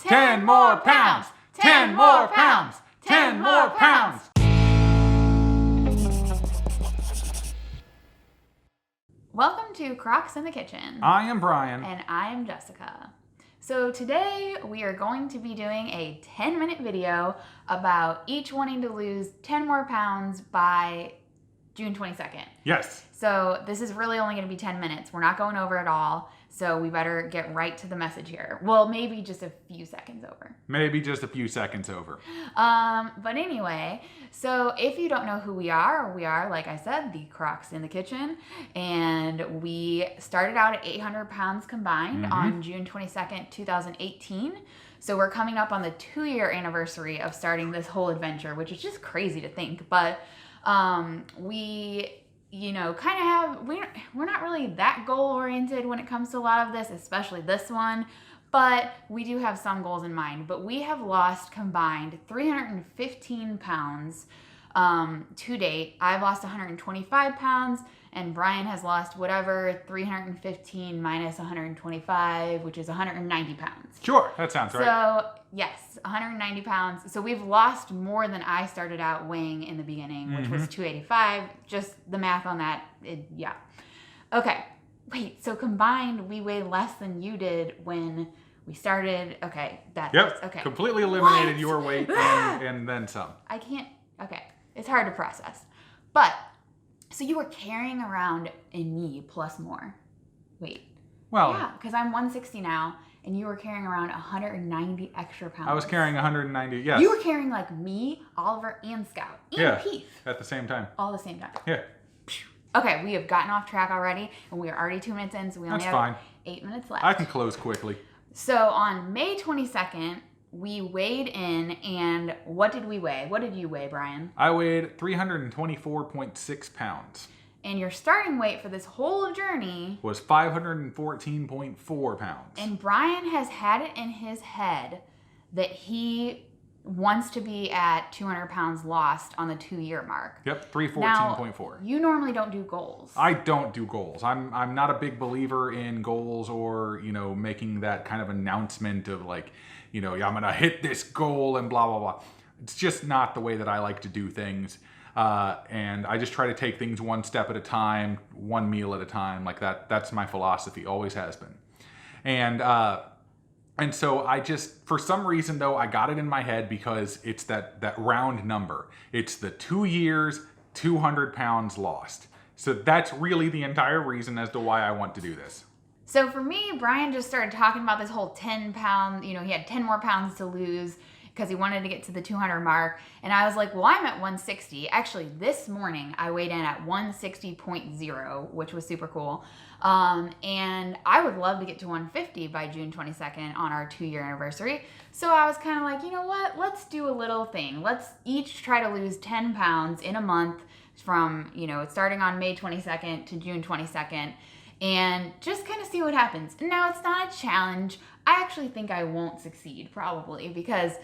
10 more pounds! 10 more pounds! 10 more pounds! Welcome to Krocks in the Kitchen. I am Brian. And I am Jessica. So today we are going to be doing a 10-minute video about each wanting to lose 10 more pounds by June 22nd. Yes. So this is really only going to be 10 minutes. We're not going over at all. So we better get right to the message here. Well, maybe just a few seconds over. Maybe just a few seconds over. But anyway, so if you don't know who we are, like I said, the Krocks in the Kitchen. And we started out at 800 pounds combined on June 22nd, 2018. So we're coming up on the 2-year anniversary of starting this whole adventure, which is just crazy to think. But we, kind of have, we're not really that goal oriented when it comes to a lot of this, especially this one, but we do have some goals in mind. But we have lost combined 315 pounds to date. I've lost 125 pounds and Brian has lost whatever, 315 minus 125, which is 190 pounds. Sure, that sounds right. So, yes, 190 pounds. So we've lost more than I started out weighing in the beginning, which was 285. Just the math on that, yeah. Okay, wait, so combined, we weigh less than you did when we started. Okay, okay. Completely eliminated your weight and then some. I can't, okay, it's hard to process. But, so you were carrying around a knee plus more weight. Well, yeah, because I'm 160 now, and you were carrying around 190 extra pounds. I was carrying 190, yes. You were carrying like me, Oliver, and Scout, and Heath. At the same time. All the same time. Yeah. Okay, we have gotten off track already, and we are already 2 minutes in, so we only have 8 minutes left. I can close quickly. So on May 22nd, we weighed in, and what did we weigh? What did you weigh, Brian? I weighed 324.6 pounds. And your starting weight for this whole journey was 514.4 pounds. And Brian has had it in his head that he wants to be at 200 pounds lost on the 2-year mark. Yep, 314.4. You normally don't do goals. I don't do goals. I'm not a big believer in goals or, making that kind of announcement of like, I'm going to hit this goal and blah, blah, blah. It's just not the way that I like to do things. And I just try to take things one step at a time, one meal at a time, like that. That's my philosophy, always has been. And so I just, for some reason though, I got it in my head because it's that round number. It's the 2 years, 200 pounds lost. So that's really the entire reason as to why I want to do this. So for me, Brian just started talking about this whole 10 pound, he had 10 more pounds to lose because he wanted to get to the 200 mark. And I was like, well, I'm at 160. Actually, this morning I weighed in at 160.0, which was super cool. And I would love to get to 150 by June 22nd on our 2-year anniversary. So I was kind of like, you know what? Let's do a little thing. Let's each try to lose 10 pounds in a month from, starting on May 22nd to June 22nd. And just kind of see what happens. Now, it's not a challenge. I actually think I won't succeed, probably, because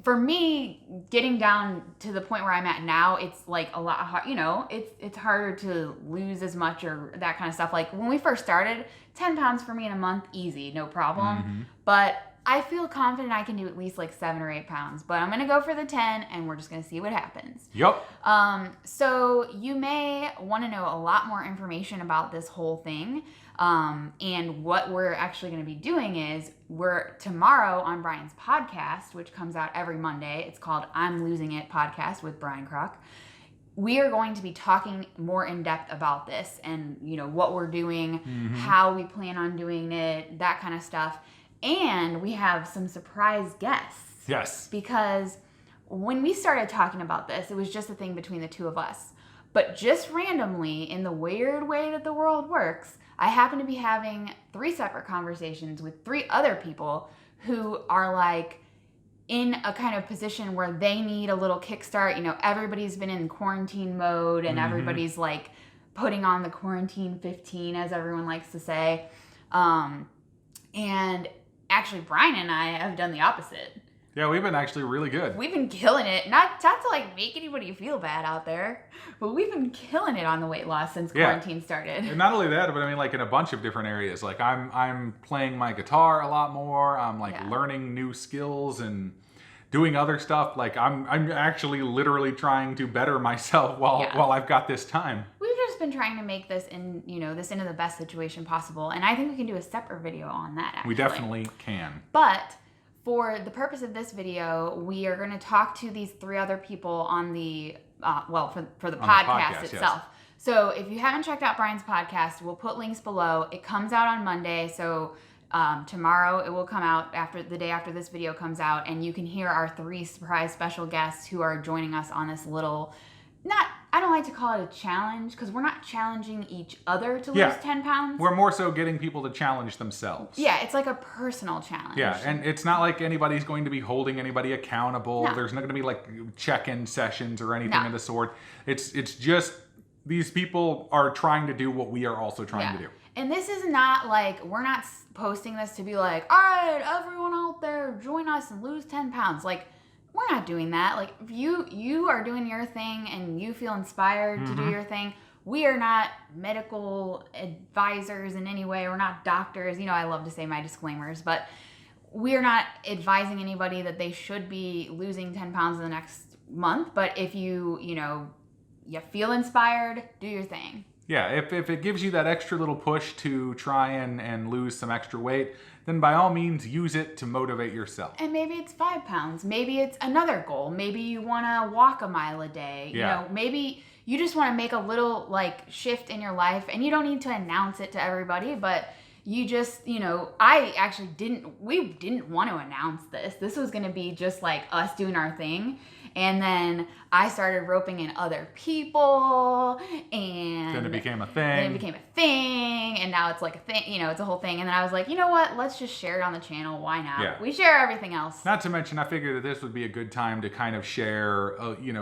for me, getting down to the point where I'm at now, it's like a lot hard, it's harder to lose as much or that kind of stuff. Like when we first started, 10 pounds for me in a month, easy, no problem. But I feel confident I can do at least like 7 or 8 pounds, but I'm going to go for the 10 and we're just going to see what happens. Yep. So you may want to know a lot more information about this whole thing. And what we're actually going to be doing is tomorrow on Brian's podcast, which comes out every Monday. It's called I'm Losing It Podcast with Brian Krock. We are going to be talking more in depth about this and, what we're doing, how we plan on doing it, that kind of stuff. And we have some surprise guests. Yes. Because when we started talking about this, it was just a thing between the two of us. But just randomly, in the weird way that the world works, I happen to be having 3 separate conversations with 3 other people who are like in a kind of position where they need a little kickstart. Everybody's been in quarantine mode and everybody's like putting on the quarantine 15, as everyone likes to say. And actually, Brian and I have done the opposite. Yeah, we've been actually really good. We've been killing it. Not to like make anybody feel bad out there, but we've been killing it on the weight loss since quarantine started. And not only that, but I mean, like in a bunch of different areas. Like I'm playing my guitar a lot more. I'm like learning new skills and doing other stuff. Like I'm actually literally trying to better myself while I've got this time. We've just been trying to make this into the best situation possible, and I think we can do a separate video on that. Actually. We definitely can. But for the purpose of this video, we are going to talk to these 3 other people on the for the podcast itself. Yes. So if you haven't checked out Brian's podcast, we'll put links below. It comes out on Monday, so tomorrow it will come out the day after this video comes out, and you can hear our 3 surprise special guests who are joining us on this little, I don't like to call it a challenge because we're not challenging each other to lose 10 pounds. We're more so getting people to challenge themselves. Yeah, it's like a personal challenge. Yeah, and it's not like anybody's going to be holding anybody accountable. No. There's not going to be like check-in sessions or anything of the sort. It's just these people are trying to do what we are also trying to do. And this is not like, we're not posting this to be like, all right, everyone out there, join us and lose 10 pounds. Like, we're not doing that. Like, if you are doing your thing and you feel inspired to do your thing, we are not medical advisors in any way. We're not doctors. I love to say my disclaimers, but we're not advising anybody that they should be losing 10 pounds in the next month. But if you feel inspired, do your thing. Yeah, if it gives you that extra little push to try and lose some extra weight, then by all means use it to motivate yourself. And maybe it's 5 pounds. Maybe it's another goal. Maybe you want to walk a mile a day. Maybe you just want to make a little shift in your life, and you don't need to announce it to everybody, but you just, we didn't want to announce this. This was going to be just like us doing our thing. And then I started roping in other people, and then it became a thing. And now it's like a thing, it's a whole thing. And then I was like, you know what? Let's just share it on the channel. Why not? Yeah. We share everything else. Not to mention, I figured that this would be a good time to kind of share,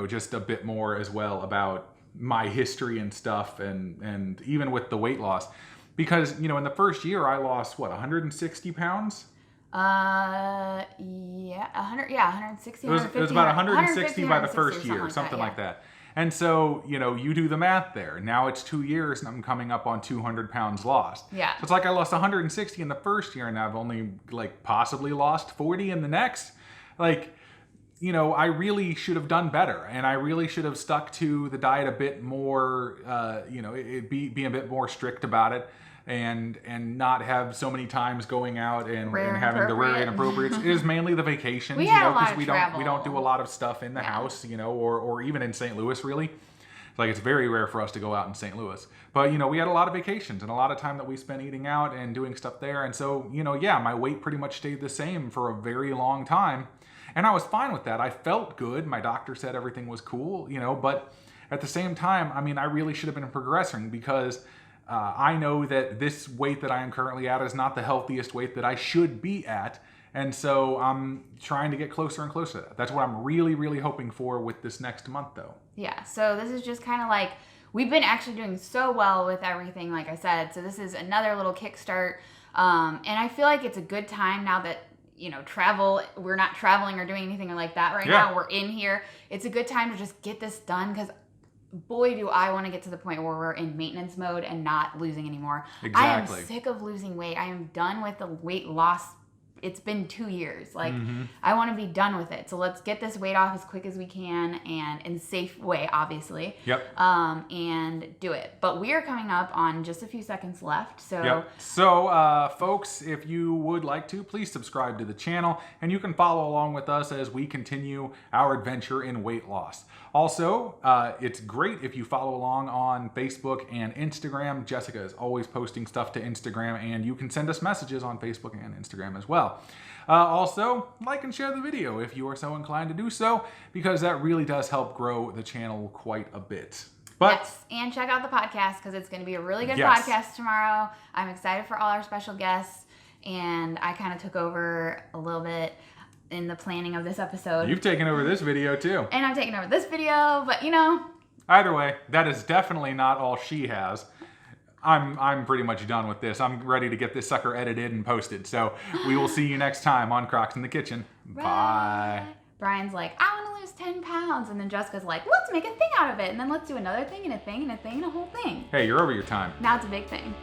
just a bit more as well about my history and stuff, and even with the weight loss. Because, in the first year, I lost, 160 pounds? 160, It was about 160 by the first year, something like that. And so, you do the math there. Now it's 2 years and I'm coming up on 200 pounds lost. Yeah. So it's like I lost 160 in the first year and I've only possibly lost 40 in the next. I really should have done better, and I really should have stuck to the diet a bit more, be a bit more strict about it. And not have so many times going out and having the rare inappropriate. It is mainly the vacations, because we don't do a lot of stuff in the house, or even in St. Louis really. It's very rare for us to go out in St. Louis. But we had a lot of vacations and a lot of time that we spent eating out and doing stuff there. And so, my weight pretty much stayed the same for a very long time. And I was fine with that. I felt good. My doctor said everything was cool, but at the same time, I really should have been progressing, because I know that this weight that I am currently at is not the healthiest weight that I should be at. And so I'm trying to get closer and closer to that. That's what I'm really, really hoping for with this next month, though. Yeah, so this is just kind of we've been actually doing so well with everything, like I said. So this is another little kickstart. And I feel like it's a good time now that, we're not traveling or doing anything like that right now. We're in here. It's a good time to just get this done, because boy, do I want to get to the point where we're in maintenance mode and not losing anymore. Exactly. I am sick of losing weight. I am done with the weight loss. It's been 2 years. I want to be done with it. So let's get this weight off as quick as we can, and in a safe way, obviously. Yep. And do it. But we are coming up on just a few seconds left. So, yep. So, folks, if you would like to, please subscribe to the channel, and you can follow along with us as we continue our adventure in weight loss. Also, it's great if you follow along on Facebook and Instagram. Jessica is always posting stuff to Instagram, and you can send us messages on Facebook and Instagram as well. Also, like and share the video if you are so inclined to do so, because that really does help grow the channel quite a bit. But yes, and check out the podcast, because it's going to be a really good podcast tomorrow. I'm excited for all our special guests, and I kind of took over a little bit in the planning of this episode. You've taken over this video too. And I'm taking over this video, but Either way, that is definitely not all she has. I'm pretty much done with this. I'm ready to get this sucker edited and posted. So we will see you next time on Krocks in the Kitchen. Bye. Brian's like, I want to lose 10 pounds. And then Jessica's like, let's make a thing out of it. And then let's do another thing and a thing and a thing and a whole thing. Hey, you're over your time. Now it's a big thing.